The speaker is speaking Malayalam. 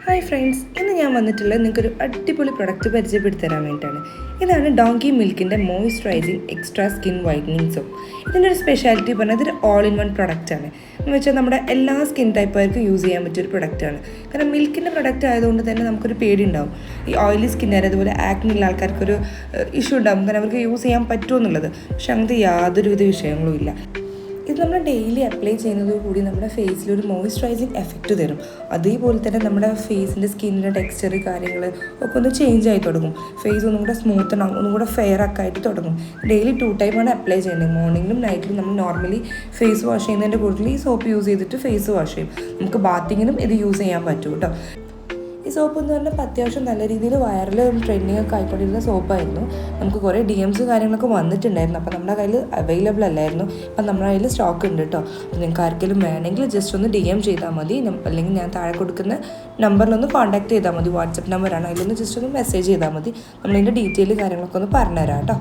ഹായ് ഫ്രണ്ട്സ്, ഇന്ന് ഞാൻ വന്നിട്ടുള്ളത് നിങ്ങൾക്കൊരു അടിപൊളി പ്രൊഡക്റ്റ് പരിചയപ്പെടുത്തി തരാൻ വേണ്ടിയിട്ടാണ്. ഇതാണ് ഡോങ്കി മിൽക്കിൻ്റെ moisturising extra skin whitening soap. ഇതിൻ്റെ ഒരു സ്പെഷ്യാലിറ്റി പറഞ്ഞാൽ ഇതൊരു ഓൾ ഇൻ വൺ പ്രൊഡക്റ്റാണ്. എന്ന് വെച്ചാൽ നമ്മുടെ എല്ലാ സ്കിൻ ടൈപ്പുകാർക്കും യൂസ് ചെയ്യാൻ പറ്റിയൊരു പ്രൊഡക്റ്റാണ്. കാരണം മിൽക്കിൻ്റെ പ്രൊഡക്റ്റ് ആയതുകൊണ്ട് തന്നെ നമുക്കൊരു പേടി ഉണ്ടാവും. ഈ ഓയിലി സ്കിന്നുകാർ അതുപോലെ ആക്നിയുള്ള ആൾക്കാർക്കൊരു ഇഷ്യൂ ഉണ്ടാകും, കാരണം അവർക്ക് യൂസ് ചെയ്യാൻ പറ്റുമോ എന്നുള്ളത്. പക്ഷെ അങ്ങനത്തെ യാതൊരുവിധ വിഷയങ്ങളും ഇല്ല. ഇത് നമ്മൾ ഡെയിലി അപ്ലൈ ചെയ്യുന്നതോടുകൂടി നമ്മുടെ ഫേസിലൊരു മോയ്സ്ചറൈസിങ് എഫക്റ്റ് തരും. അതേപോലെ തന്നെ നമ്മുടെ ഫേസിൻ്റെ സ്കിന്നിൻ്റെ ടെക്സ്ചർ കാര്യങ്ങൾ ഒക്കെ ഒന്ന് ചേഞ്ച് ആയി തുടങ്ങും. ഫേസ് ഒന്നും കൂടെ സ്മൂത്ത് ആവും, ഒന്നും കൂടെ ഫെയർ ഒക്കെ ആയിട്ട് തുടങ്ങും. ഡെയിലി 2 ടൈമാണ് അപ്ലൈ ചെയ്യേണ്ടത്. മോർണിംഗിലും നൈറ്റിലും നമ്മൾ നോർമലി ഫേസ് വാഷ് ചെയ്യുന്നതിൻ്റെ കൂടുതൽ ഈ സോപ്പ് യൂസ് ചെയ്തിട്ട് ഫേസ് വാഷ് ചെയ്യും. നമുക്ക് ബാത്തിങ്ങിനും ഇത് യൂസ് ചെയ്യാൻ പറ്റും കേട്ടോ. ഈ സോപ്പ് എന്ന് പറഞ്ഞാൽ അത്യാവശ്യം നല്ല രീതിയിൽ വൈറലും ട്രെൻഡിങ് ഒക്കെ ആയിക്കൊണ്ടിരുന്ന സോപ്പായിരുന്നു. നമുക്ക് കുറേ DMs കാര്യങ്ങളൊക്കെ വന്നിട്ടുണ്ടായിരുന്നു. അപ്പോൾ നമ്മുടെ കയ്യിൽ അവൈലബിൾ അല്ലായിരുന്നു. അപ്പം നമ്മുടെ കയ്യിൽ സ്റ്റോക്ക് ഉണ്ട് കേട്ടോ. അപ്പോൾ നിങ്ങൾക്ക് ആർക്കെങ്കിലും വേണമെങ്കിൽ ജസ്റ്റ് ഒന്ന് DM ചെയ്താൽ മതി, അല്ലെങ്കിൽ ഞാൻ താഴെ കൊടുക്കുന്ന നമ്പറിലൊന്ന് കോൺടാക്ട് ചെയ്താൽ മതി. വാട്സപ്പ് നമ്പറാണ്, അതിലൊന്ന് ജസ്റ്റ് ഒന്ന് മെസ്സേജ് ചെയ്താൽ മതി. നമ്മളതിൻ്റെ ഡീറ്റെയിൽ കാര്യങ്ങളൊക്കെ ഒന്ന് പറഞ്ഞുതരാം കേട്ടോ.